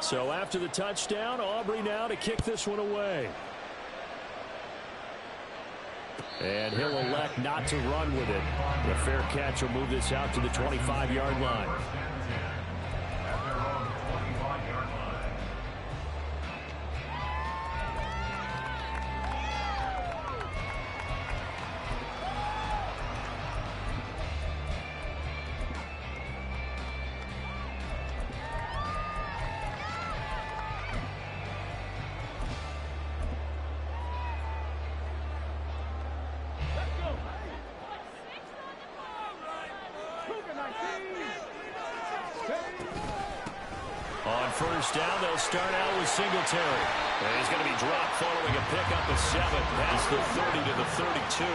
So after the touchdown, Aubrey now to kick this one away. And he'll elect not to run with it. The fair catch will move this out to the 25-yard line. On first down, they'll start out with Singletary. And he's going to be dropped following a pickup of 7 past the 30 to the 32.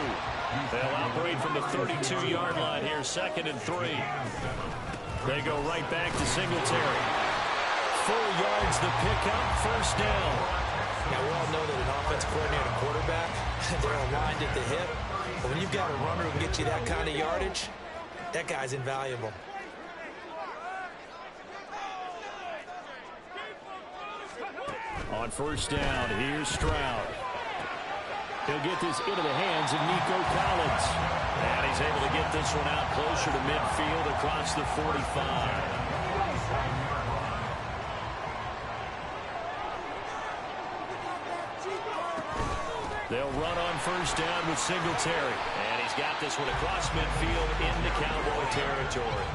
They'll operate from the 32-yard line here, 2nd and 3. They go right back to Singletary. 4 yards the pickup, first down. Now, we all know that an offensive coordinator and a quarterback, they're aligned at the hip. But when you've got a runner who can get you that kind of yardage, that guy's invaluable. On first down, here's Stroud. He'll get this into the hands of Nico Collins. And he's able to get this one out closer to midfield across the 45. They'll run on first down with Singletary. And he's got this one across midfield into Cowboy territory.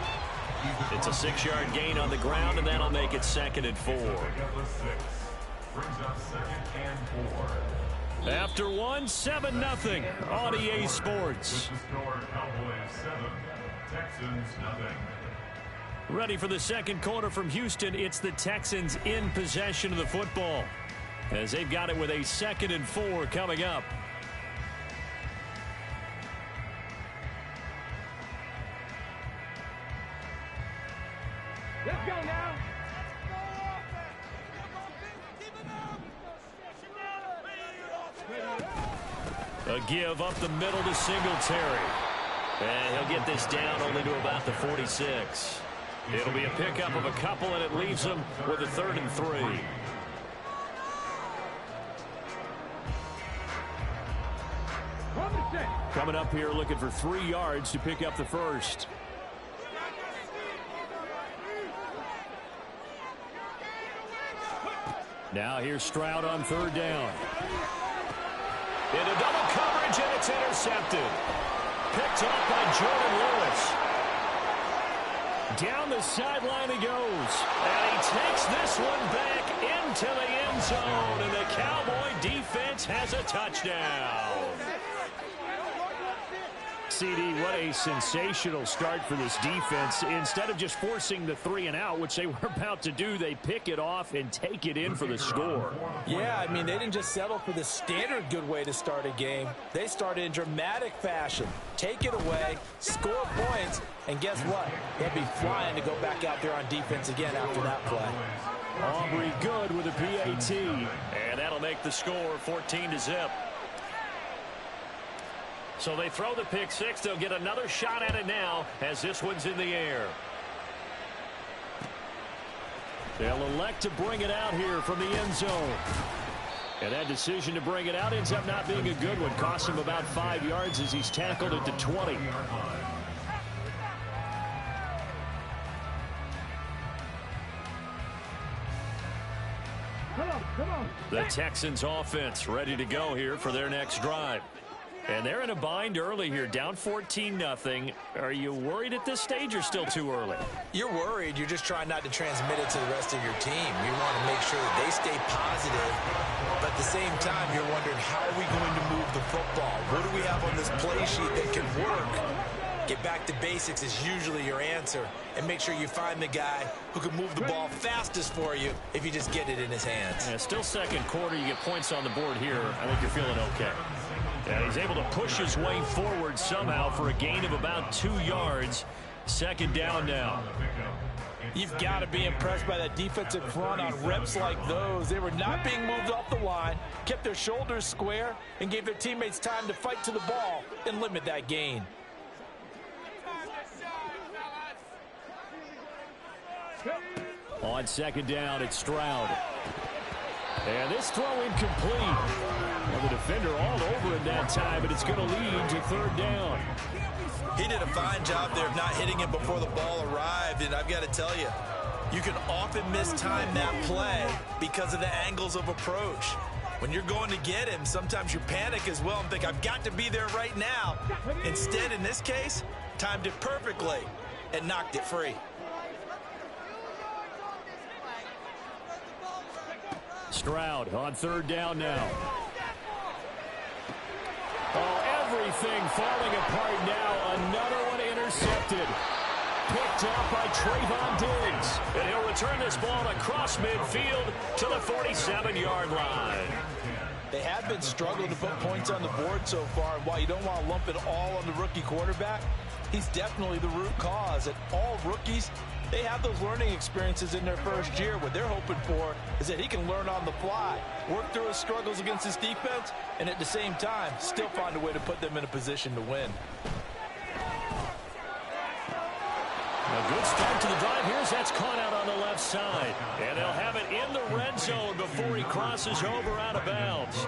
It's a 6-yard gain on the ground, and that'll make it 2nd and 4. After 1, 7-0 on EA Sports. Ready for the second quarter from Houston. It's the Texans in possession of the football, as they've got it with a 2nd and 4 coming up. Let's go now. A give up the middle to Singletary. And he'll get this down only to about the 46. It'll be a pickup of a couple, and it leaves him with a 3rd and 3. Coming up here looking for 3 yards to pick up the first. Now here's Stroud on 3rd down. Into double coverage, and it's intercepted. Picked off by Jordan Lewis. Down the sideline he goes. And he takes this one back into the end zone. And the Cowboy defense has a touchdown. CD, what a sensational start for this defense. Instead of just forcing the 3 and out, which they were about to do, they pick it off and take it in for the score. Yeah, I mean, they didn't just settle for the standard good way to start a game. They started in dramatic fashion. Take it away, score points, and guess what? They'll be flying to go back out there on defense again after that play. Aubrey good with a PAT. And that'll make the score 14-0. So they throw the pick 6. They'll get another shot at it now as this one's in the air. They'll elect to bring it out here from the end zone. And that decision to bring it out ends up not being a good one. Costs him about 5 yards as he's tackled at the 20. Come on. The Texans offense ready to go here for their next drive. And they're in a bind early here, down 14-0. Are you worried at this stage or still too early? You're worried. You're just trying not to transmit it to the rest of your team. You want to make sure that they stay positive. But at the same time, you're wondering, how are we going to move the football? What do we have on this play sheet that can work? Get back to basics is usually your answer. And make sure you find the guy who can move the ball fastest for you if you just get it in his hands. Yeah, still second quarter. You get points on the board here. I think you're feeling okay. And he's able to push his way forward somehow for a gain of about 2 yards. 2nd down now. You've got to be impressed by that defensive front on reps like those. They were not being moved off the line, kept their shoulders square, and gave their teammates time to fight to the ball and limit that gain. On second down, it's Stroud. And this throw incomplete. Well, the defender all over it that time, but it's going to lead to third down. He did a fine job there of not hitting him before the ball arrived, and I've got to tell you, you can often mistime that play because of the angles of approach. When you're going to get him, sometimes you panic as well and think, I've got to be there right now. Instead, in this case, timed it perfectly and knocked it free. Stroud on third down now. Oh, everything falling apart now. Another one intercepted. Picked up by Trayvon Diggs. And he'll return this ball across midfield to the 47-yard line. They have been struggling to put points on the board so far. And while you don't want to lump it all on the rookie quarterback, he's definitely the root cause. And all rookies, they have those learning experiences in their first year. What they're hoping for is that he can learn on the fly, work through his struggles against his defense, and at the same time, still find a way to put them in a position to win. A good start to the drive. Here's that's caught out on the left side. And they'll have it in the red zone before he crosses over out of bounds.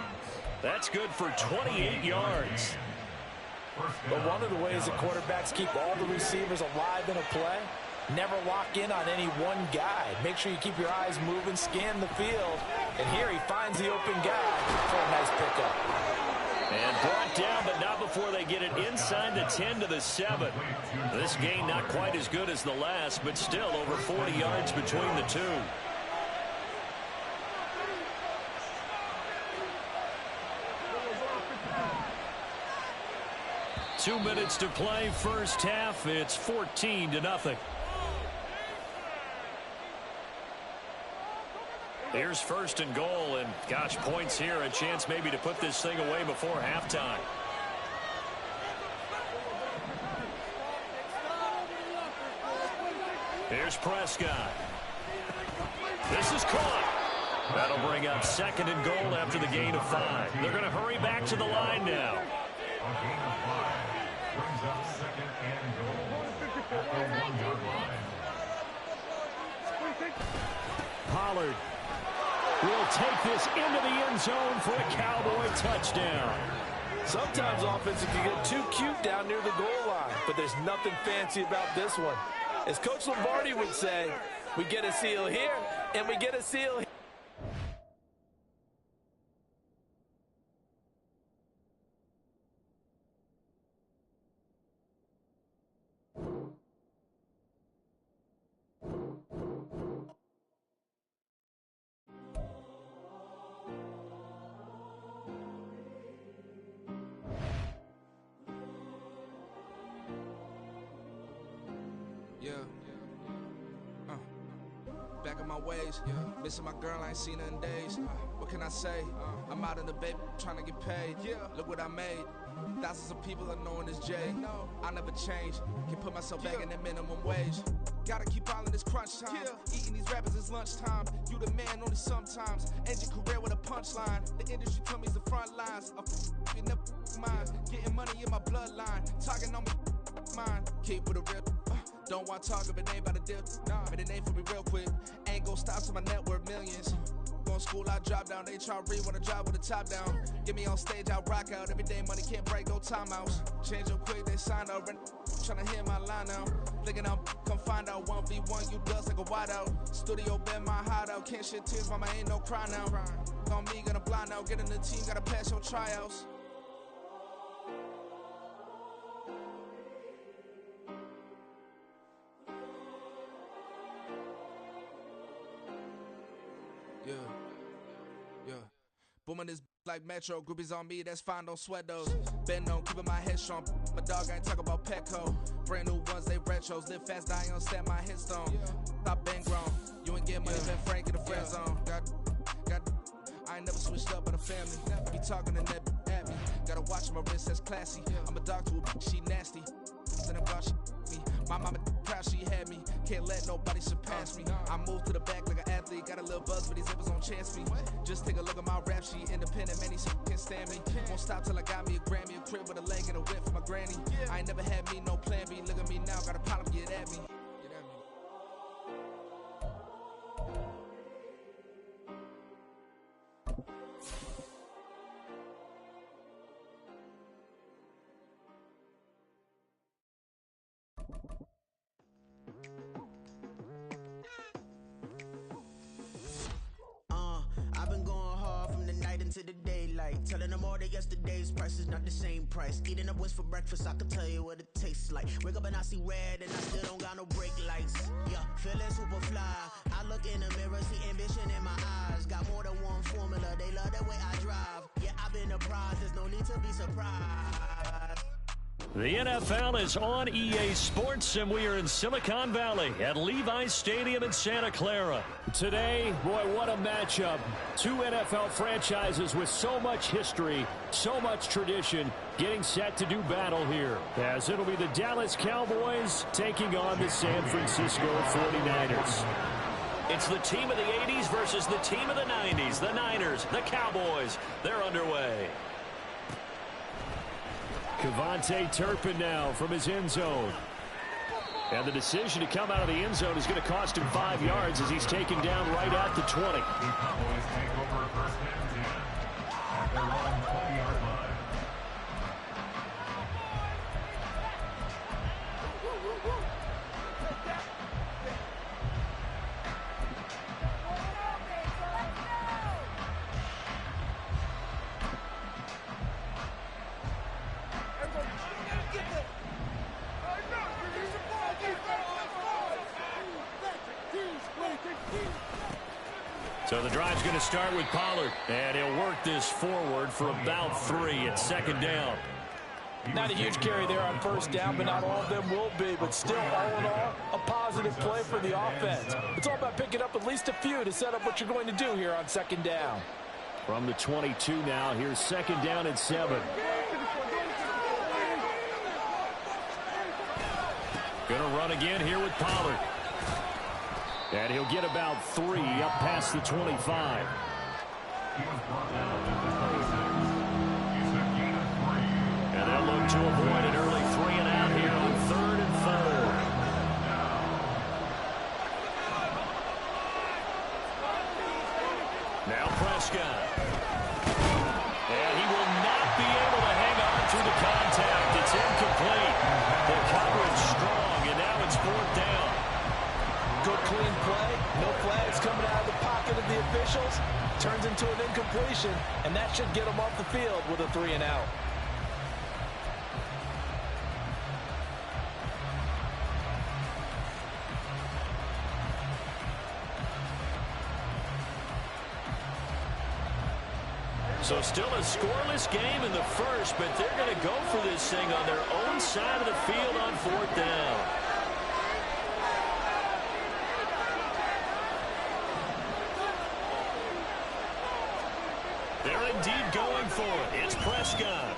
That's good for 28 yards. But one of the ways that quarterbacks keep all the receivers alive in a play, never lock in on any one guy. Make sure you keep your eyes moving, scan the field. And here he finds the open guy for a nice pickup. And brought down, but not before they get it inside the 10 to the 7. This gain not quite as good as the last, but still over 40 yards between the two. Two minutes to play, first half. It's 14-0. Here's first and goal, and gosh, points here. A chance maybe to put this thing away before halftime. Here's Prescott. This is caught. That'll bring up second and goal after the gain of 5. They're going to hurry back to the line now. A gain of 5 brings up second and goal at the 1-yard line. Pollard will take this into the end zone for a Cowboy touchdown. Sometimes offenses can get too cute down near the goal line, but there's nothing fancy about this one. As Coach Lombardi would say, we get a seal here, and we get a seal here. Back in my ways, missing my girl, I ain't seen her in days. What can I say? I'm out in the baby, trying to get paid. Look what I made. Thousands of people are knowing this J. I never change. Can put myself back in that minimum wage. Gotta keep all in this crunch time. Eating these rappers is lunchtime. You the man only sometimes. End your career with a punchline. The industry told me it's the front lines. You never mind. Getting money in my bloodline. Talking on me, mine. Keep with a real. Don't want to talk if it ain't about a deal. But it ain't for me real quick. Ain't gon' stop till my net worth millions. Going school, I drop down. HRE wanna drop with the top down. Get me on stage, I rock out. Every day money can't break, no timeouts. Change up quick, they sign up. Tryna hear my line now. Thinking I'm come find out 1v1, you dust like a wideout. Studio been my hideout. Can't shed tears, mama ain't no cry now. On me, gonna blind out. Get in the team, gotta pass your tryouts. Yeah. Booming this like Metro. Groupies on me, that's fine, don't sweat those. Been on, keeping my head strong. My dog ain't talk about Petco. Brand new ones, they retros. Live fast, die on stand my headstone. Stop been grown. You ain't get money, been Frank in the friend zone. I ain't never switched up on the family. Be talking to that at me. Gotta watch my wrist, that's classy. I'm a dog to a she nasty. Then about she me. My mama proud she had me. Can't let nobody surpass me. I moved to the back like an athlete. Got a little buzz, but these zippers don't chance me. Just take a look at my rap sheet. Independent, man, these can't stand me. Won't stop till I got me a Grammy. A crib with a leg and a whip for my granny. I ain't never had me no plan B. Look at me now, got a problem, get at me. into the daylight. Telling them all that yesterday's price is not the same price. Eating up wings for breakfast, I can tell you what it tastes like. Wake up and I see red and I still don't got no brake lights. Yeah, feeling super fly. I look in the mirror, see ambition in my eyes. Got more than one formula, they love the way I drive. Yeah, I've been apprised, there's no need to be surprised. The NFL is on EA Sports, and we are in Silicon Valley at Levi's Stadium in Santa Clara. Today, boy, what a matchup. Two NFL franchises with so much history, so much tradition, getting set to do battle here. As it'll be the Dallas Cowboys taking on the San Francisco 49ers. It's the team of the 80s versus the team of the 90s. The Niners, the Cowboys, they're underway. Kevontae Turpin now from his end zone. And the decision to come out of the end zone is going to cost him 5 yards as he's taken down right at the 20. The Cowboys take over first and 10 at their own 20-yard line. So the drive's going to start with Pollard, and he'll work this forward for about 3 at second down. Not a huge carry there on first down, but not all of them will be. But still, all in all, a positive play for the offense. It's all about picking up at least a few to set up what you're going to do here on second down. From the 22 now, here's second down and 7. Going to run again here with Pollard. And he'll get about 3 up past the 25. He was brought down at the 26. He's a gain of 3. And they'll look to avoid an early 3 and out here on 3rd and 4. Now Prescott. And he will not be able to hang on through the contact. It's incomplete. The coverage strong, and now it's 4th down. Good clean play, no flags coming out of the pocket of the officials. Turns into an incompletion, and that should get them off the field with a 3 and out. So still a scoreless game in the first, but they're going to go for this thing on their own side of the field on 4th down. They're indeed going for it. It's Prescott.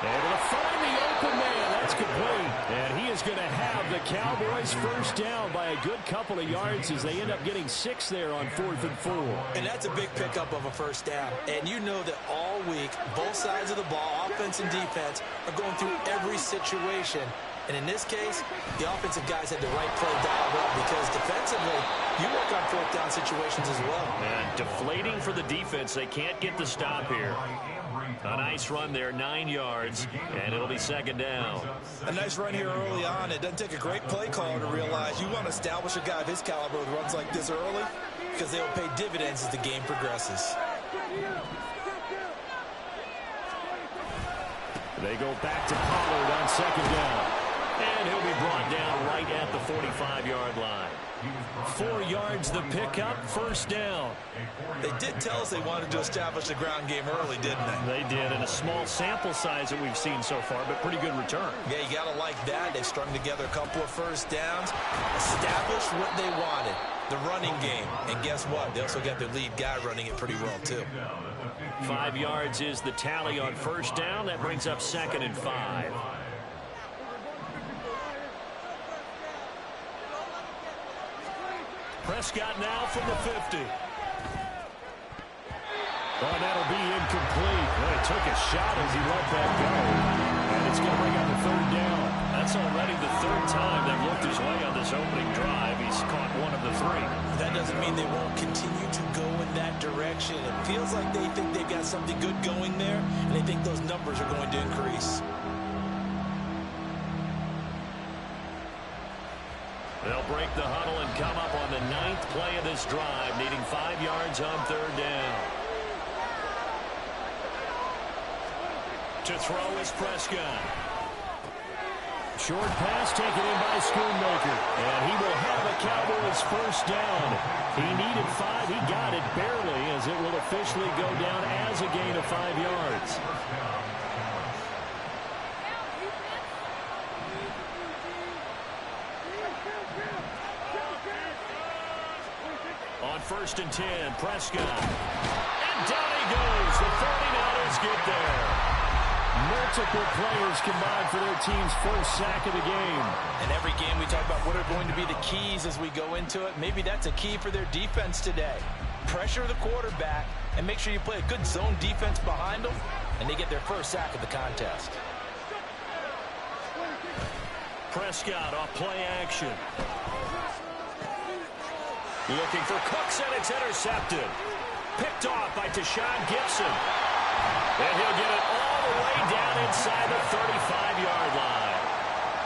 Able to find the open man. That's complete. And he is going to have the Cowboys first down by a good couple of yards as they end up getting 6 there on 4th and 4. And that's a big pickup of a first down. And you know that all week, both sides of the ball, offense and defense, are going through every situation. And in this case, the offensive guys had the right play dialed up because defensively, you work on 4th down situations as well. And deflating for the defense. They can't get the stop here. A nice run there, 9 yards, and it'll be second down. A nice run here early on. It doesn't take a great play caller to realize you want to establish a guy of his caliber with runs like this early because they'll pay dividends as the game progresses. They go back to Pollard on second down. And he'll be brought down right at the 45-yard line. 4 yards the pickup, first down. They did tell us they wanted to establish the ground game early, didn't they? They did, in a small sample size that we've seen so far, but pretty good return. Yeah, you got to like that. They strung together a couple of first downs, established what they wanted, the running game. And guess what? They also got their lead guy running it pretty well, too. 5 yards is the tally on first down. That brings up second and 5. Prescott now from the 50. Oh, that'll be incomplete. Well, he took a shot as he let that go. And it's going to bring up a 3rd down. That's already the 3rd time they've looked his way on this opening drive. He's caught 1 of the 3. That doesn't mean they won't continue to go in that direction. It feels like they think they've got something good going there, and they think those numbers are going to increase. They'll break the huddle and come up on the 9th play of this drive, needing 5 yards on 3rd down. To throw is Prescott. Short pass taken in by Schoonmaker. And he will have a Cowboys first down. He needed 5. He got it barely, as it will officially go down as a gain of 5 yards. On 1st and 10, Prescott. And down he goes. The 49ers get there. Multiple players combined for their team's first sack of the game. And every game we talk about what are going to be the keys as we go into it. Maybe that's a key for their defense today. Pressure the quarterback and make sure you play a good zone defense behind them, and they get their first sack of the contest. Prescott off play action. Looking for Cooks, and it's intercepted. Picked off by Tashawn Gibson. And he'll get it all the way down inside the 35-yard line.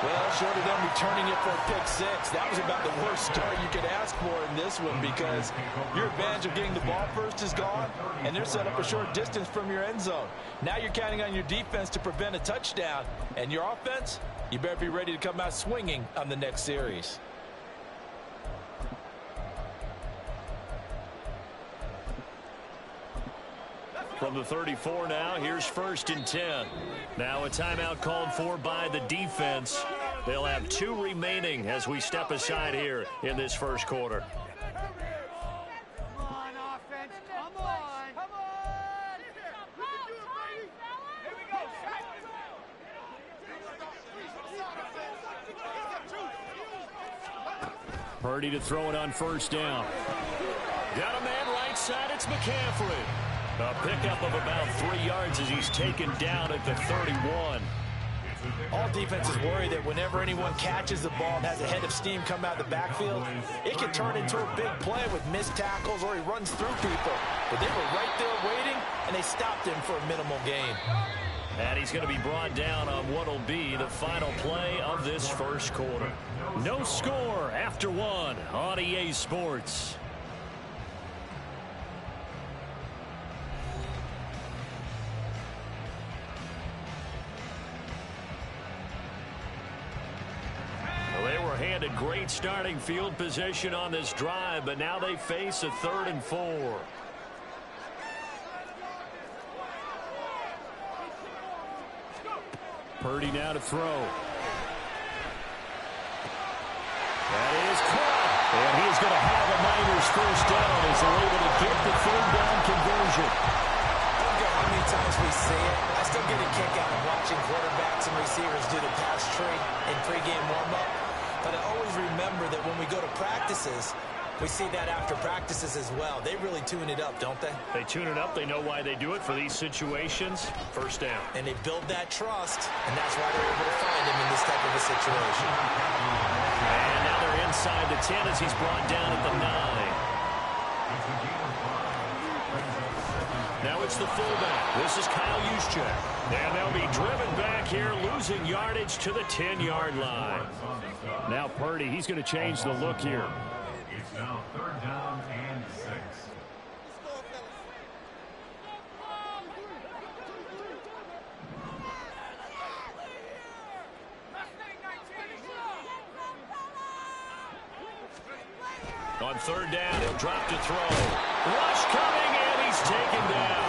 Well, short of them returning it for a pick six, that was about the worst start you could ask for in this one, because your advantage of getting the ball first is gone, and they're set up a short distance from your end zone. Now you're counting on your defense to prevent a touchdown, and your offense, you better be ready to come out swinging on the next series. From the 34 now, here's 1st and 10. Now a timeout called for by the defense. They'll have 2 remaining as we step aside here in this first quarter. Come on, offense. Come on. Come on. Here we go. Purdy to throw it on 1st down. Got a man right side. It's McCaffrey. A pickup of about 3 yards as he's taken down at the 31. All defenses worry that whenever anyone catches the ball and has a head of steam come out of the backfield, it can turn into a big play with missed tackles or he runs through people. But they were right there waiting, and they stopped him for a minimal gain. And he's going to be brought down on what will be the final play of this first quarter. No score after 1 on EA Sports. Handed great starting field position on this drive, but now they face a 3rd and 4. Purdy now to throw. That is caught. And he's going to have a Niners first down as they're able to get the 3rd down conversion. I don't care how many times we see it. I still get a kick out of watching quarterbacks and receivers do the pass tree in pregame warm-up. But I always remember that when we go to practices, we see that after practices as well. They really tune it up, don't they? They tune it up. They know why they do it for these situations. First down. And they build that trust, and that's why they're able to find him in this type of a situation. And now they're inside the 10 as he's brought down at the 9. Now it's the fullback. This is Kyle Juszczyk. And they'll be driven back here, losing yardage to the 10-yard line. Now Purdy, he's going to change the look here. It's now 3rd down and 6. On 3rd down, he'll drop to throw. Rush coming, and he's taken down.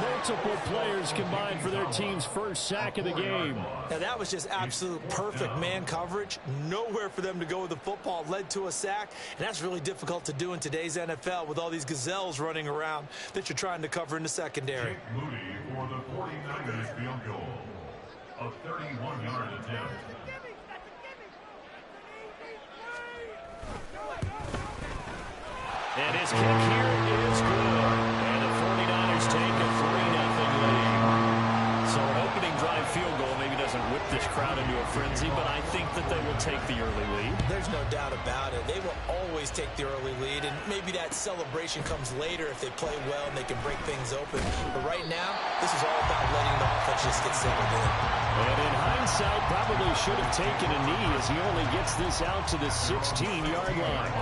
Multiple players combined for their team's first sack of the game. Now that was just absolute perfect man coverage. Nowhere for them to go with the football. Led to a sack, and that's really difficult to do in today's NFL with all these gazelles running around that you're trying to cover in the secondary. Jake Moody for the 49ers field goal. A 31-yard attempt. And his kick here is good. And the 49ers take a 3-0 lead. So an opening drive field goal maybe doesn't whip this crowd into a frenzy, but I think that they will take the early lead. There's no doubt about it. They will always take the early lead, and maybe that celebration comes later if they play well and they can break things open. But right now, this is all about letting the offense just get settled in. And in hindsight, probably should have taken a knee as he only gets this out to the 16-yard line.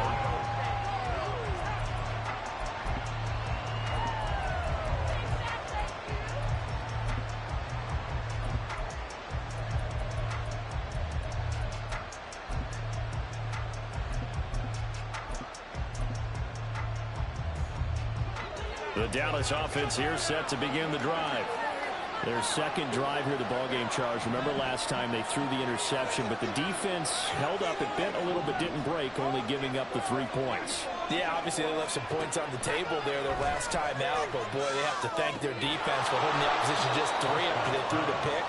The Dallas offense here set to begin the drive. Their second drive here, the ballgame, Charles. Remember last time they threw the interception, but the defense held up. It bent a little but didn't break, only giving up the 3 points. Yeah, obviously they left some points on the table there their last time out, but boy, they have to thank their defense for holding the opposition just 3 after they threw the pick.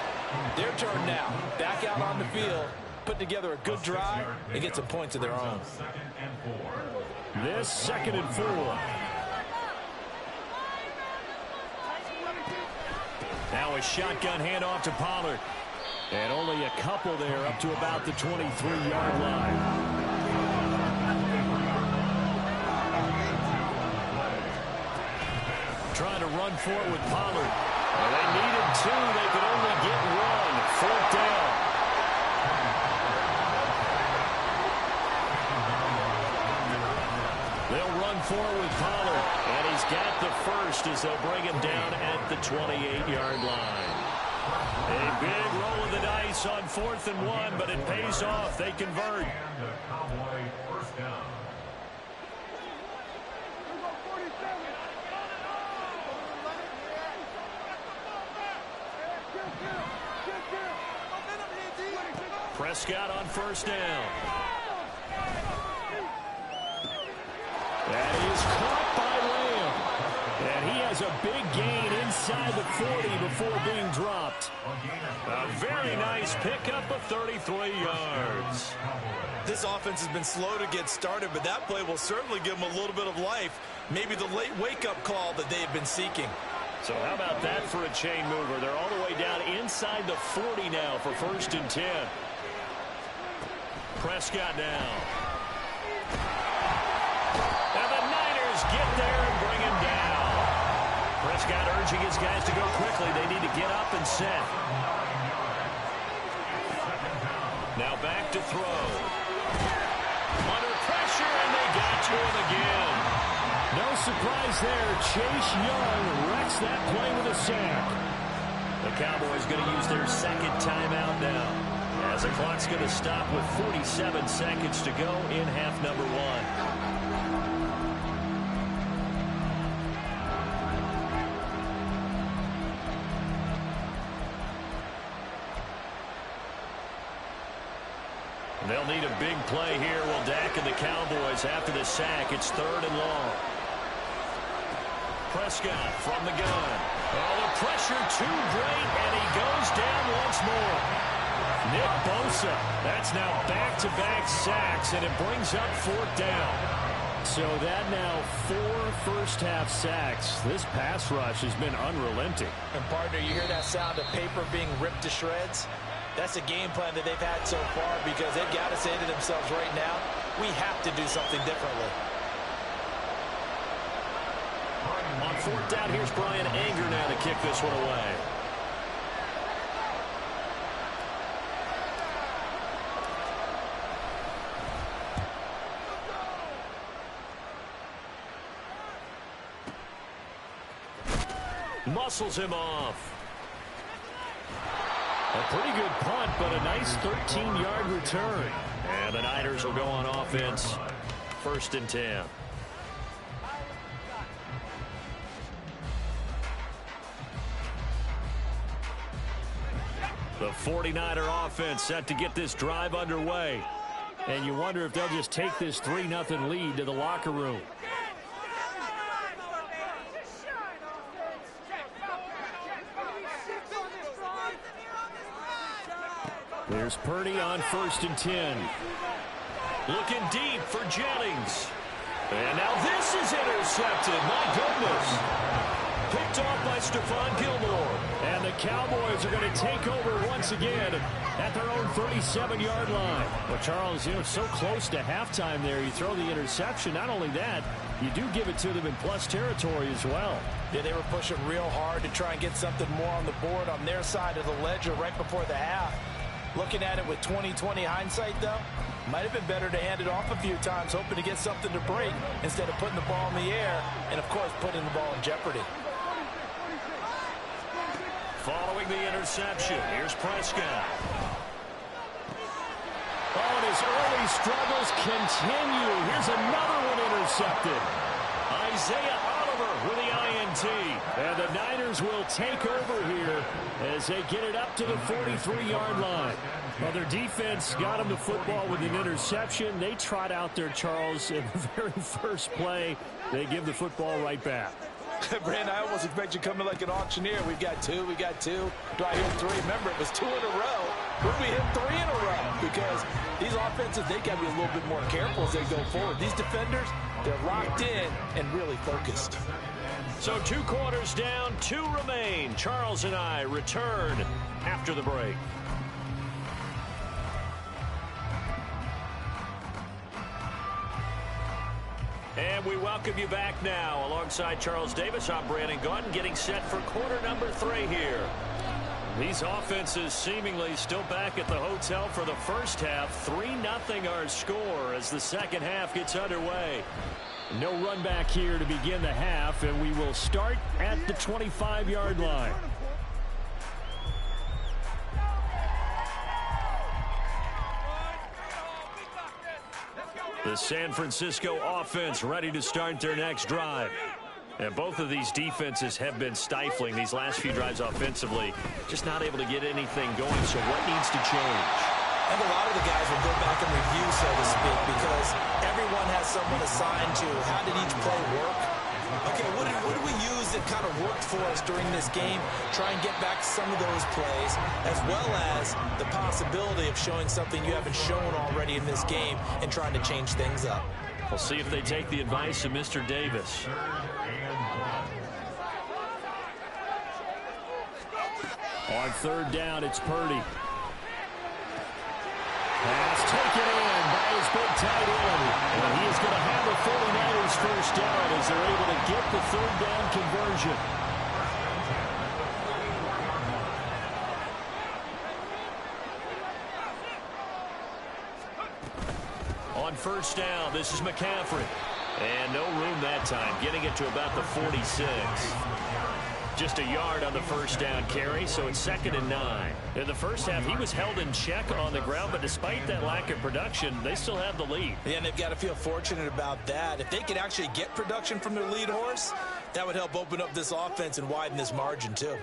Their turn now. Back out on the field, put together a good drive, and get some points of their own. This 2nd and 4. Now a shotgun handoff to Pollard. And only a couple there up to about the 23-yard line. Trying to run for it with Pollard. Well, they needed 2. They could only get 1. 4th down. They'll run forward with Pollard. And he's got the first as they'll bring him down at the 28-yard line. A big roll of the dice on 4th and 1, but it pays off. They convert. And the Cowboy first down. Prescott on 1st down. That is caught by Lamb. And he has a big gain inside the 40 before being dropped. A very nice pickup of 33 yards. This offense has been slow to get started, but that play will certainly give them a little bit of life. Maybe the late wake-up call that they have been seeking. So how about that for a chain mover? They're all the way down inside the 40 now for 1st and 10. Prescott now. And the Niners get there and bring him down. Prescott urging his guys to go quickly. They need to get up and set. Now back to throw. Under pressure, and they got to him again. No surprise there. Chase Young wrecks that play with a sack. The Cowboys going to use their 2nd timeout now, as the clock's going to stop with 47 seconds to go in half number 1. They'll need a big play here. Will Dak and the Cowboys after the sack. It's 3rd and long. Prescott from the gun. Oh, the pressure too great, and he goes down once more. Nick Bosa. That's now back-to-back sacks, and it brings up 4th down. So that now 4 first-half sacks. This pass rush has been unrelenting. And, partner, you hear that sound of paper being ripped to shreds? That's a game plan that they've had so far, because they've got to say to themselves right now, we have to do something differently. On 4th down, here's Brian Anger now to kick this one away. Muscles him off. A pretty good punt, but a nice 13-yard return. And the Niners will go on offense. 1st and 10. The 49er offense set to get this drive underway. And you wonder if they'll just take this 3-0 lead to the locker room. There's Purdy on 1st and 10. Looking deep for Jennings. And now this is intercepted. My goodness. Picked off by Stephon Gilmore. And the Cowboys are going to take over once again at their own 37-yard line. Well, Charles, it's so close to halftime there. You throw the interception. Not only that, you do give it to them in plus territory as well. Yeah, they were pushing real hard to try and get something more on the board on their side of the ledger right before the half. Looking at it with 20/20 hindsight, though, might have been better to hand it off a few times, hoping to get something to break instead of putting the ball in the air and, of course, putting the ball in jeopardy. Following the interception, here's Prescott. Oh, and his early struggles continue. Here's another one intercepted. Isaiah Oliver with the T. And the Niners will take over here as they get it up to the 43-yard line. Well, their defense got them the football with an interception. They trot out there, Charles, in the very first play. They give the football right back. Brandon, I almost expect you to come in like an auctioneer. We've got two. Do I hit three? Remember, it was 2 in a row. Would we hit 3 in a row? Because these offenses, they got to be a little bit more careful as they go forward. These defenders, they're locked in and really focused. So 2 quarters down, 2 remain. Charles and I return after the break. And we welcome you back now. Alongside Charles Davis, I'm Brandon Gaudin, getting set for quarter number 3 here. These offenses seemingly still back at the hotel for the first half. 3-0 our score as the second half gets underway. No run back here to begin the half, and we will start at the 25-yard line. The San Francisco offense ready to start their next drive. And both of these defenses have been stifling these last few drives offensively. Just not able to get anything going, so what needs to change? And a lot of the guys will go back and review, so to speak, because everyone has someone assigned to how did each play work. Okay, what did we use that kind of worked for us during this game? Try and get back some of those plays, as well as the possibility of showing something you haven't shown already in this game and trying to change things up. We'll see if they take the advice of Mr. Davis. On third down, it's Purdy. Pass taken in by his big tight end. And he is going to have the 49ers first down as they're able to get the third down conversion. On first down, this is McCaffrey. And no room that time, getting it to about the 46. Just a yard on the first down carry, so it's 2nd and 9. In the first half, he was held in check on the ground, but despite that lack of production, they still have the lead. Yeah, and they've got to feel fortunate about that. If they could actually get production from their lead horse, that would help open up this offense and widen this margin, too.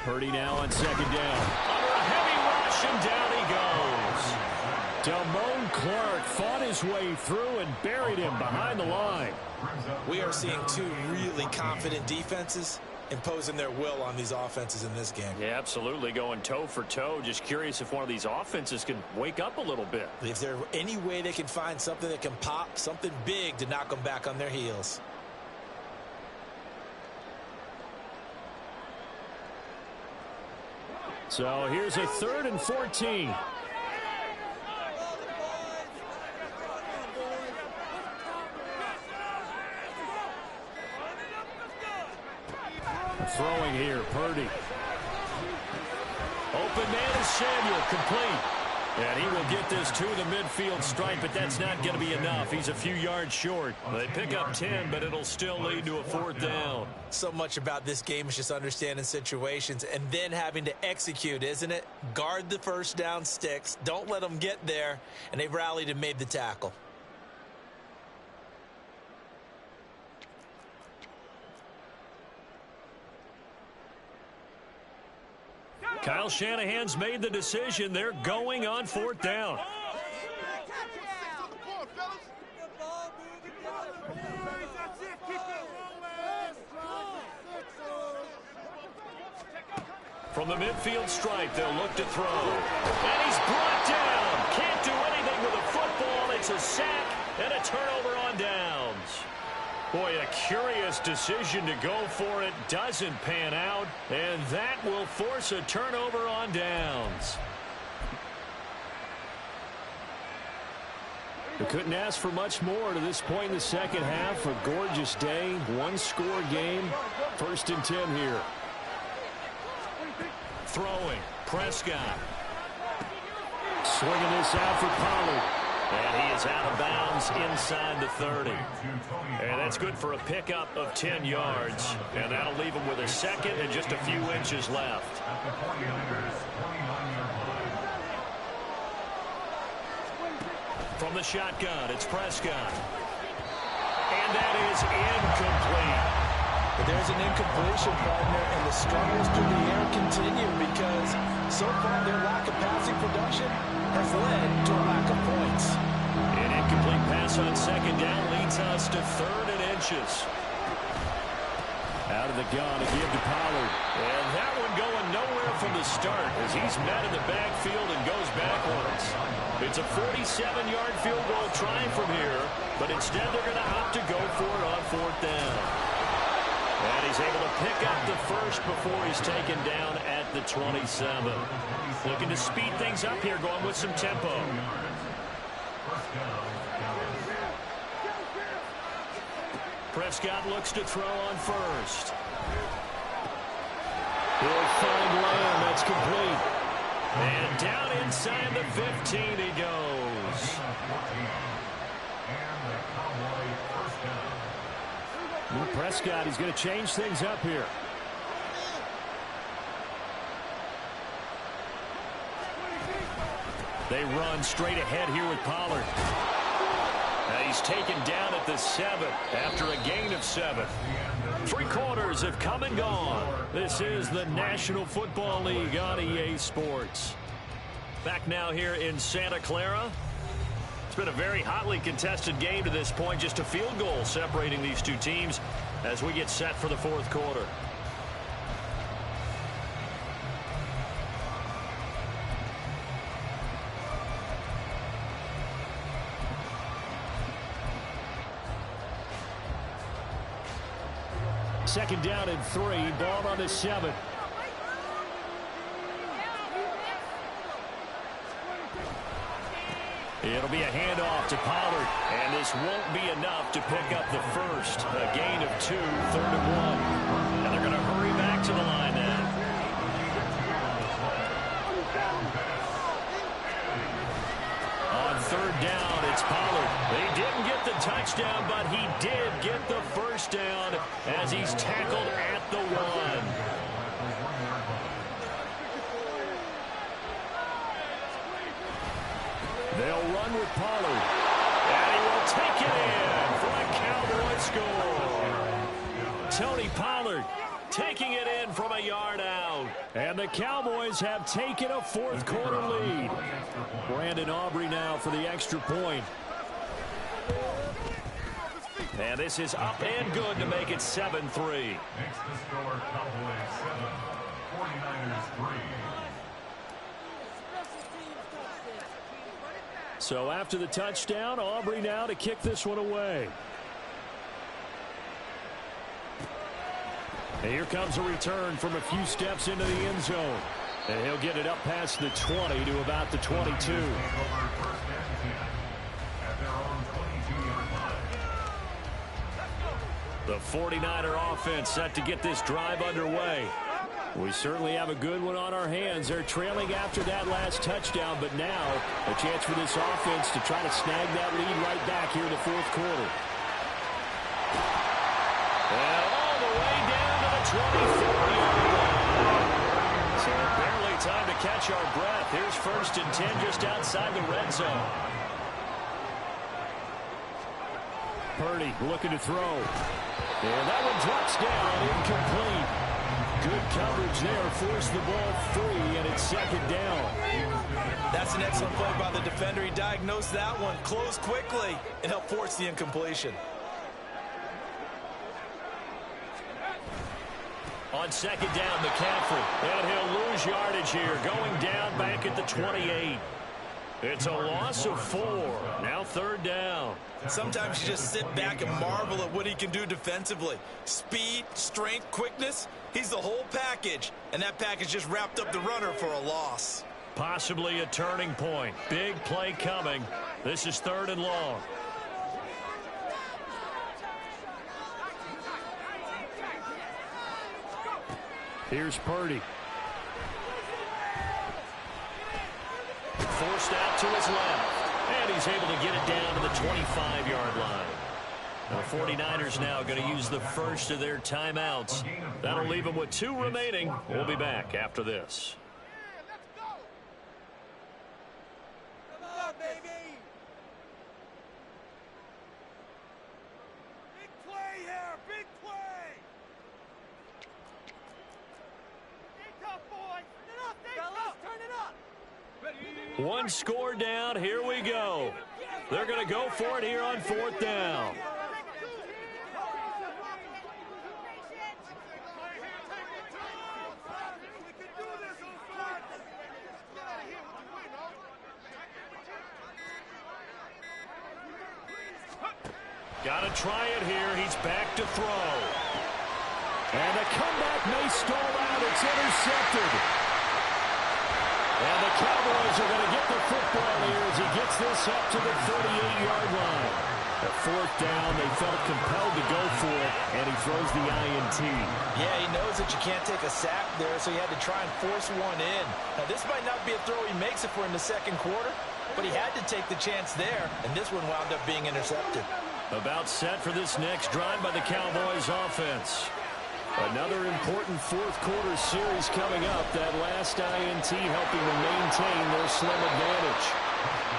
Purdy now on 2nd down. Under a heavy rush, and down he goes. Damone Clark fought his way through and buried him behind the line. We are seeing 2 really confident defenses imposing their will on these offenses in this game. Yeah, absolutely, going toe for toe. Just curious if one of these offenses can wake up a little bit. Is there any way they can find something that can pop, something big to knock them back on their heels? So here's a 3rd and 14. Throwing here, Purdy. Open man is Samuel, complete. And he will get this to the midfield stripe, but that's not going to be enough. He's a few yards short. They pick up 10, but it'll still lead to a 4th down. So much about this game is just understanding situations and then having to execute, isn't it? Guard the first down sticks. Don't let them get there. And they rallied and made the tackle. Kyle Shanahan's made the decision. They're going on 4th down. From the midfield stripe, they'll look to throw. And he's brought down. Can't do anything with a football. It's a sack and a turnover on downs. Boy, a curious decision to go for it. Doesn't pan out. And that will force a turnover on downs. We couldn't ask for much more to this point in the second half. A gorgeous day, 1-score game. 1st and 10 here. Throwing, Prescott. Swinging this out for Pollard. And he is out of bounds inside the 30. And that's good for a pickup of 10 yards. And that'll leave him with a 2nd and just a few inches left. At the 49ers, 29-yard line. From the shotgun, it's Prescott. And that is incomplete. But there's an incompletion, partner, and the struggles through the air continue because so far their lack of passing production has led to a lack of points. An incomplete pass on second down leads us to 3rd and inches. Out of the gun, a give to Pollard. And that one going nowhere from the start as he's met in the backfield and goes backwards. It's a 47-yard field goal trying from here, but instead they're going to opt to go for it on 4th down. And he's able to pick up the first before he's taken down at the 27. Looking to speed things up here, going with some tempo. Prescott looks to throw on first. He'll find Lamb. That's complete. And down inside the 15 he goes. Prescott, he's going to change things up here. They run straight ahead here with Pollard. Now he's taken down at the 7 after a gain of 7. 3 quarters have come and gone. This is the National Football League on EA Sports. Back now here in Santa Clara. It's been a very hotly contested game to this point. Just a field goal separating these two teams as we get set for the 4th quarter. Second down and 3. Ball on the 7. It'll be a handoff to Pollard, and this won't be enough to pick up the first. A gain of 2, 3rd and 1. And they're going to hurry back to the line now. On 3rd down, it's Pollard. He didn't get the touchdown, but he did get the first down as he's tackled at the 1. They'll run with Pollard. And he will take it in for a Cowboy score. Tony Pollard taking it in from a yard out. And the Cowboys have taken a 4th quarter lead. Brandon Aubrey now for the extra point. And this is up and good to make it 7-3. Next to score, Cowboys 7, 49ers 3. So after the touchdown, Aubrey now to kick this one away. And here comes a return from a few steps into the end zone. And he'll get it up past the 20 to about the 22. The 49er offense set to get this drive underway. We certainly have a good one on our hands. They're trailing after that last touchdown, but now a chance for this offense to try to snag that lead right back here in the 4th quarter. And all the way down to the 24-yard line. So barely time to catch our breath. Here's 1st and 10 just outside the red zone. Purdy looking to throw. And that one drops down, incomplete. Good coverage there, forced the ball free, and it's 2nd down. That's an excellent play by the defender. He diagnosed that one, closed quickly, and helped force the incompletion. On 2nd down, McCaffrey, and he'll lose yardage here, going down back at the 28. It's a loss of 4. Now 3rd down. Sometimes you just sit back and marvel at what he can do defensively. Speed, strength, quickness. He's the whole package. And that package just wrapped up the runner for a loss. Possibly a turning point. Big play coming. This is 3rd and long. Here's Purdy. Forced out to his left. And he's able to get it down to the 25-yard line. The 49ers now going to use the first of their timeouts. That'll leave them with 2 remaining. We'll be back after this. One score down. Here we go. They're going to go for it here on 4th down. Got to try it here. He's back to throw. And the comeback may stall out. It's intercepted. And the Cowboys are going to get the football here as he gets this up to the 38-yard line. At 4th down, they felt compelled to go for it, and he throws the INT. Yeah, he knows that you can't take a sack there, so he had to try and force one in. Now, this might not be a throw he makes if we're in the second quarter, but he had to take the chance there, and this one wound up being intercepted. About set for this next drive by the Cowboys offense. Another important 4th quarter series coming up. That last INT helping them maintain their slim advantage.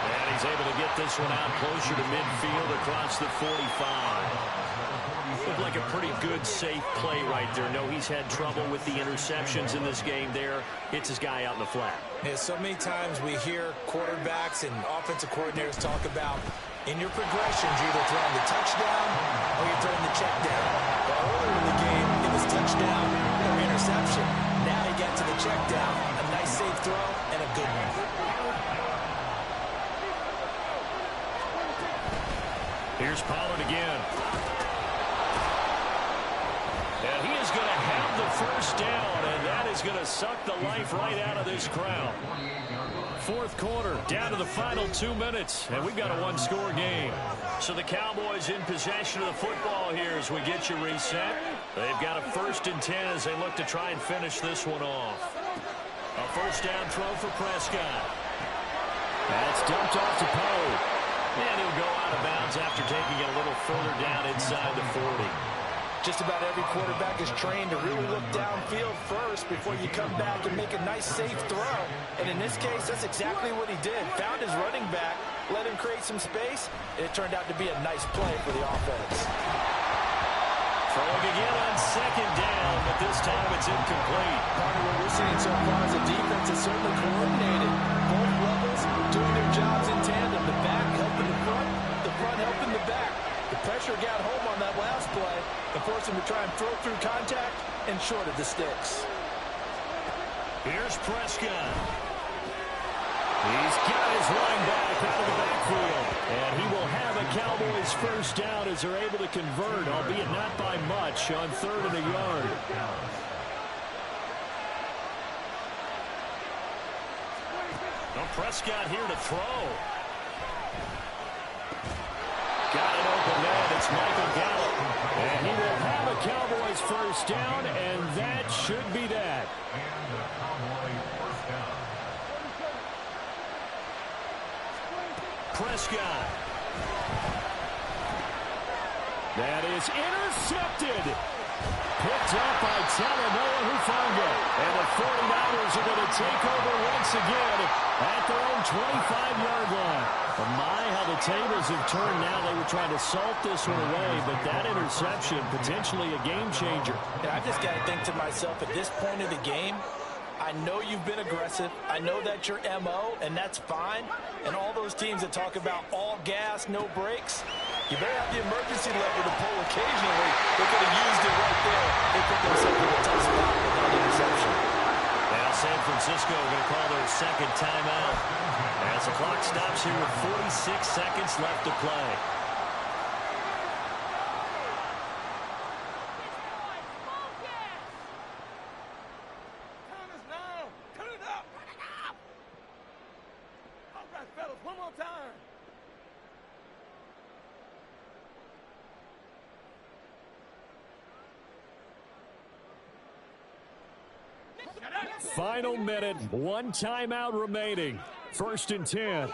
And he's able to get this one out closer to midfield across the 45. Looked like a pretty good, safe play right there. No, he's had trouble with the interceptions in this game there. Hits his guy out in the flat. Yeah, so many times we hear quarterbacks and offensive coordinators talk about in your progressions, you're either throwing the touchdown or you're throwing the check down. But earlier in the game, it was touchdown or interception. Now he got to the check down. A nice safe throw and a good one. Here's Pollard again. And he is going to have the first down, and that is going to suck the life right out of this crowd. 4th quarter, down to the final 2 minutes, and we've got a one-score game. So the Cowboys in possession of the football here as we get you reset. They've got a 1st and 10 as they look to try and finish this one off. A 1st down throw for Prescott. That's dumped off to Poe. And he'll go out of bounds after taking it a little further down inside the 40. Just about every quarterback is trained to really look downfield first before you come back and make a nice, safe throw. And in this case, that's exactly what he did. Found his running back, let him create some space, and it turned out to be a nice play for the offense. Throwing again on 2nd down, but this time it's incomplete. Partner, what we're seeing so far is the defense is certainly coordinated. Both levels doing their jobs in tandem. The back helping the front helping the back. The pressure got home on that last play and forced him to try and throw through contact and short of the sticks. Here's Prescott. He's got his line back out of the backfield. And he will have a Cowboys 1st down as they're able to convert, albeit not by much, on 3rd and a yard. Well, Prescott here to throw. Got it open man. It's Michael Gallup. And he will have a Cowboys 1st down, and that should be that. And the Cowboy 1st down. Prescott. That is intercepted. Picked up by Talanoa Hufanga. And the 49ers are going to take over once again at their own 25-yard line. But my, how the tables have turned now. They were trying to salt this one away, but that interception, potentially a game changer. And I just got to think to myself, at this point of the game, I know you've been aggressive. I know that's your MO, and that's fine. And all those teams that talk about all gas, no brakes, you better have the emergency lever to pull occasionally. They could have used it right there. They put themselves in a tough spot with that interception. Now San Francisco are going to call their 2nd timeout as the clock stops here with 46 seconds left to play. Final minute, one timeout remaining. 1st and 10.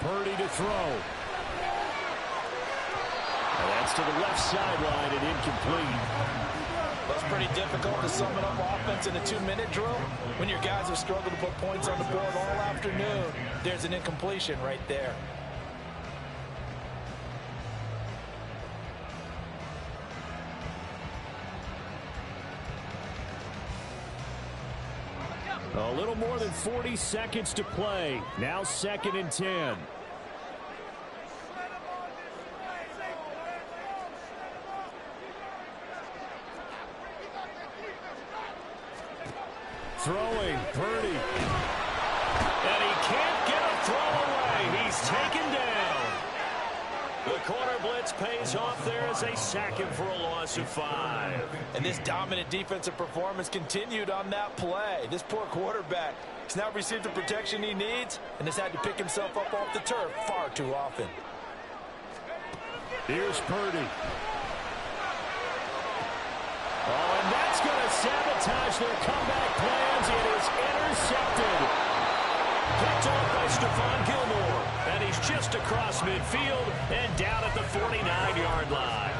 Purdy to throw. And that's to the left sideline and incomplete. That's pretty difficult to sum it up offense in a 2-minute drill. When your guys have struggled to put points on the board all afternoon, there's an incompletion right there. A little more than 40 seconds to play. Now 2nd and 10. Throwing, Purdy. And he can't get a throw away. He's taken down. The corner blitz pays off there as they sack him for a loss of 5. And this dominant defensive performance continued on that play. This poor quarterback has now received the protection he needs and has had to pick himself up off the turf far too often. Here's Purdy. Oh, and that's going to sabotage their comeback plans. It is intercepted. Picked off by Stephon Gilmore. And he's just across midfield and down at the 49-yard line.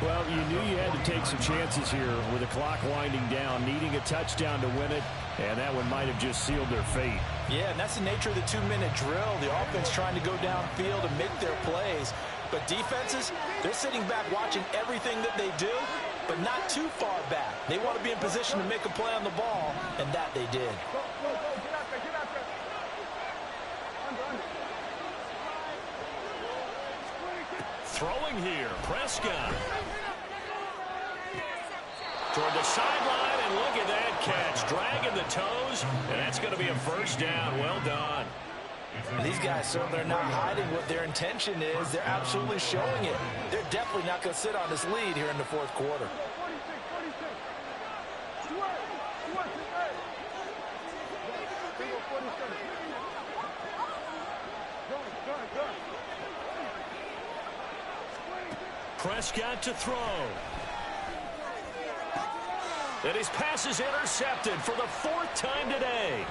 Well, you knew you had to take some chances here with the clock winding down, needing a touchdown to win it, and that one might have just sealed their fate. Yeah, and that's the nature of the 2-minute drill. The offense trying to go downfield and make their plays. But defenses, they're sitting back watching everything that they do, but not too far back. They want to be in position to make a play on the ball, and that they did. Throwing here, Prescott. Toward the sideline, and look at that catch. Dragging the toes, and that's going to be a first down. Well done. These guys certainly are not hiding what their intention is. They're absolutely showing it. They're definitely not going to sit on this lead here in the 4th quarter. Prescott to throw. And his pass is intercepted for the 4th time today.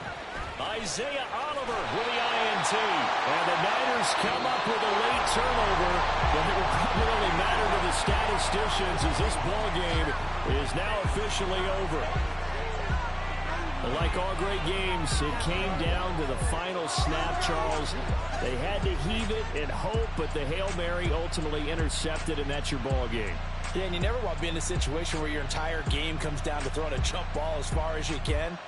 Isaiah Oliver with the INT. And the Niners come up with a late turnover, but it will probably only matter to the statisticians as this ball game is now officially over. Like all great games, it came down to the final snap, Charles. They had to heave it and hope, but the Hail Mary ultimately intercepted, and that's your ball game. Yeah, and you never want to be in a situation where your entire game comes down to throwing a jump ball as far as you can.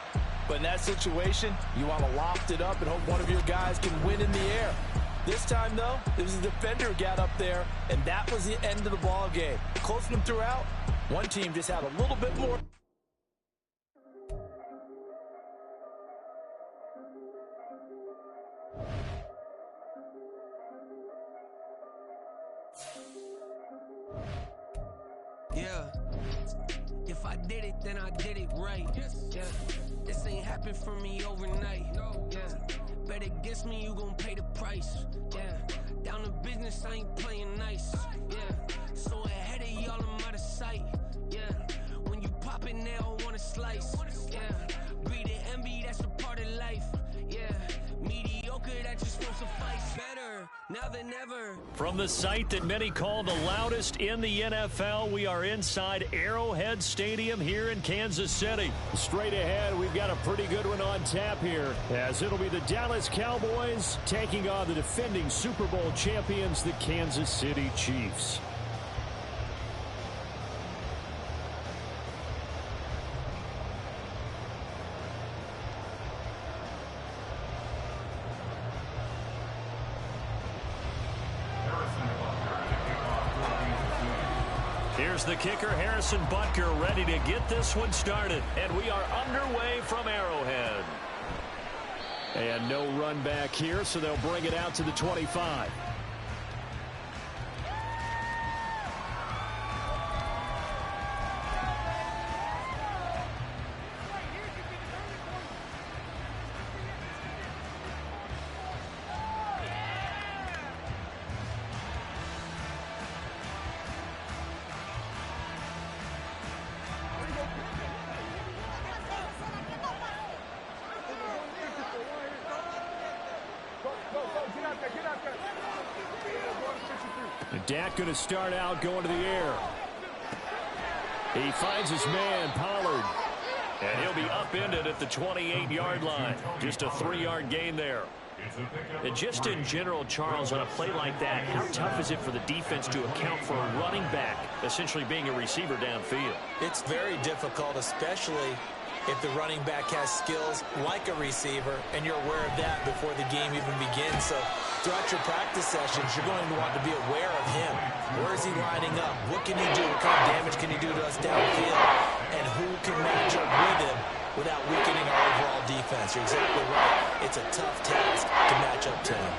But in that situation, you want to loft it up and hope one of your guys can win in the air. This time, though, it was a defender who got up there, and that was the end of the ball game. Closing them throughout, one team just had a little bit more. Yeah, if I did it, then I did it right. Yeah, this ain't happened for me overnight. Yeah, bet against me, you gon' pay the price. Yeah, down to business, I ain't playing nice. Yeah, so ahead of y'all, I'm out of sight. Yeah, when you pop it, they don't wanna slice. Yeah, breed the envy, that's a part of life. Yeah, mediocre, that just won't suffice. Better now than ever. From the site that many call the loudest in the NFL, we are inside Arrowhead Stadium here in Kansas City. Straight ahead, we've got a pretty good one on tap here, as it'll be the Dallas Cowboys taking on the defending Super Bowl champions, the Kansas City Chiefs. Here's the kicker, Harrison Butker, ready to get this one started. And we are underway from Arrowhead. And no run back here, so they'll bring it out to the 25. And Dak going to start out going to the air. He finds his man, Pollard. And he'll be upended at the 28-yard line. Just a 3-yard gain there. And just in general, Charles, on a play like that, how tough is it for the defense to account for a running back essentially being a receiver downfield? It's very difficult, especially if the running back has skills like a receiver, and you're aware of that before the game even begins. So throughout your practice sessions, you're going to want to be aware of him. Where is he lining up? What can he do? What kind of damage can he do to us downfield? And who can match up with him without weakening our overall defense? You're exactly right. It's a tough task to match up to him.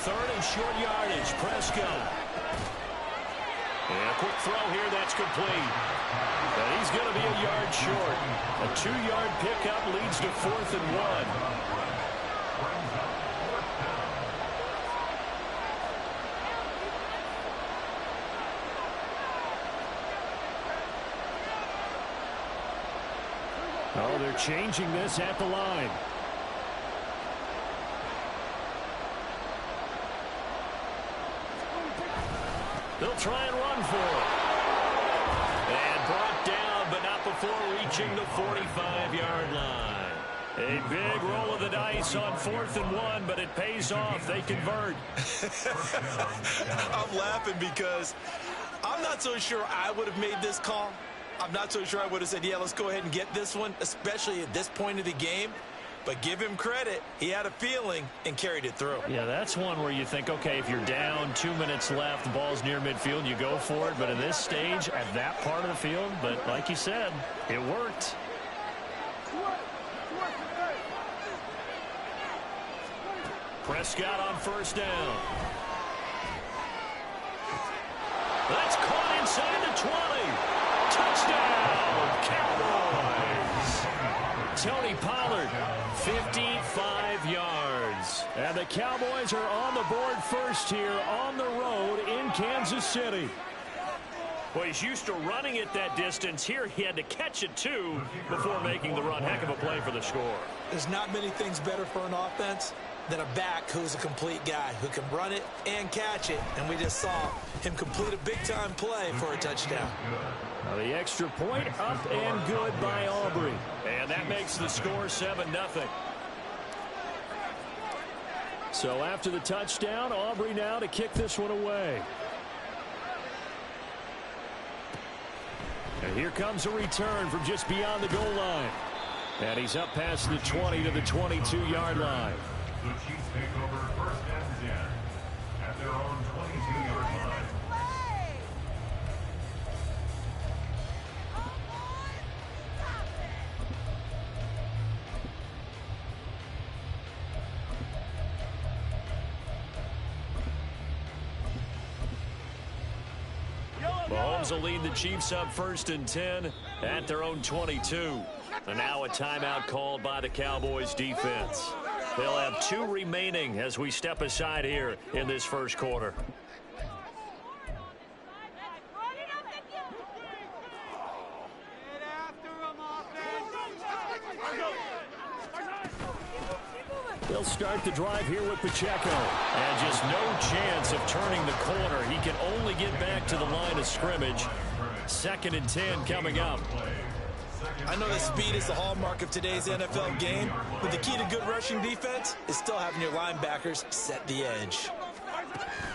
Third and short yardage, Prescott. And a quick throw here, that's complete. And he's going to be a yard short. A 2-yard pickup leads to 4th and 1. Oh, they're changing this at the line. They'll try and run for it. And brought down, but not before reaching the 45-yard line. A big roll of the dice on 4th and 1, but it pays off. They convert. I'm laughing because I'm not so sure I would have made this call. I'm not so sure I would have said, yeah, let's go ahead and get this one, especially at this point of the game. But give him credit. He had a feeling and carried it through. Yeah, that's one where you think, okay, if you're down, 2 minutes left, the ball's near midfield, you go for it. But at this stage, at that part of the field, but like you said, it worked. Prescott on first down. That's caught inside the 20. Touchdown, Cowboys. Tony Pollard, 55 yards. And the Cowboys are on the board first here on the road in Kansas City. Well, he's used to running it that distance. Here he had to catch it, too, before making the run. Heck of a play for the score. There's not many things better for an offense than a back who's a complete guy who can run it and catch it. And we just saw him complete a big-time play for a touchdown. Now the extra point up and good by Aubrey. And that makes the score 7-0. So after the touchdown, Aubrey now to kick this one away. And here comes a return from just beyond the goal line. And he's up past the 20 to the 22-yard line. The Chiefs take over 1st and 10 at their own 22-yard line. Mahomes will lead the Chiefs up 1st and 10 at their own 22. And now a timeout called by the Cowboys defense. They'll have 2 remaining as we step aside here in this first quarter. They'll start the drive here with Pacheco. And just no chance of turning the corner. He can only get back to the line of scrimmage. 2nd and 10 coming up. I know that speed is the hallmark of today's NFL game, but the key to good rushing defense is still having your linebackers set the edge.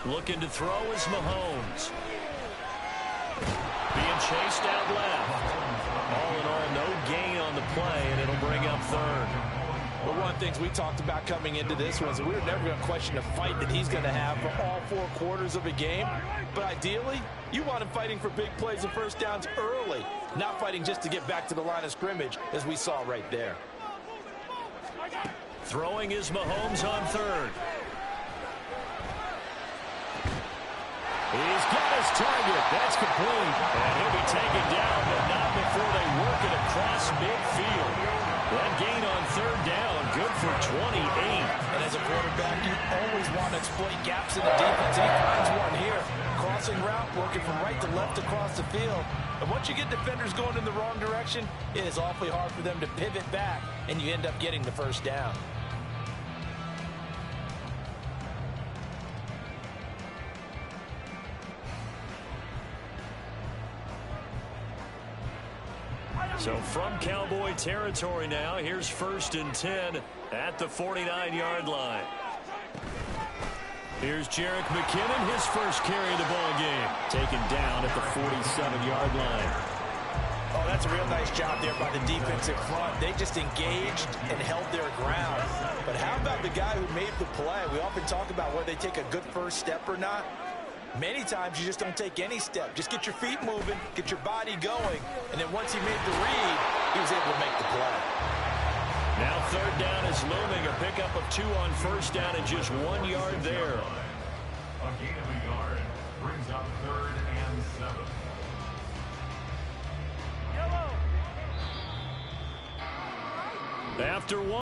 Looking to throw is Mahomes. Being chased out left. All in all, no gain on the play, and it'll bring up 3rd. Well, one of the things we talked about coming into this was that we were never going to question the fight that he's going to have for all 4 quarters of a game. But ideally, you want him fighting for big plays and first downs early, not fighting just to get back to the line of scrimmage, as we saw right there. Throwing is Mahomes on 3rd. He's got his target. That's complete. And he'll be taken down, but not before they work it across midfield. That gain on 3rd down, good for 28. And as a quarterback, you always want to exploit gaps in the defense. He finds one here. Crossing route, working from right to left across the field. And once you get defenders going in the wrong direction, it is awfully hard for them to pivot back, and you end up getting the first down. So from Cowboy territory now, here's 1st and 10 at the 49-yard line. Here's Jerick McKinnon, his first carry of the ball game. Taken down at the 47-yard line. Oh, that's a real nice job there by the defensive front. They just engaged and held their ground. But how about the guy who made the play? We often talk about whether they take a good first step or not. Many times you just don't take any step. Just get your feet moving, get your body going, and then once he made the read, he was able to make the play. Now third down is looming. A pickup of 2 on first down and just 1 yard there. A gain of a yard brings up 3rd and 7. After one.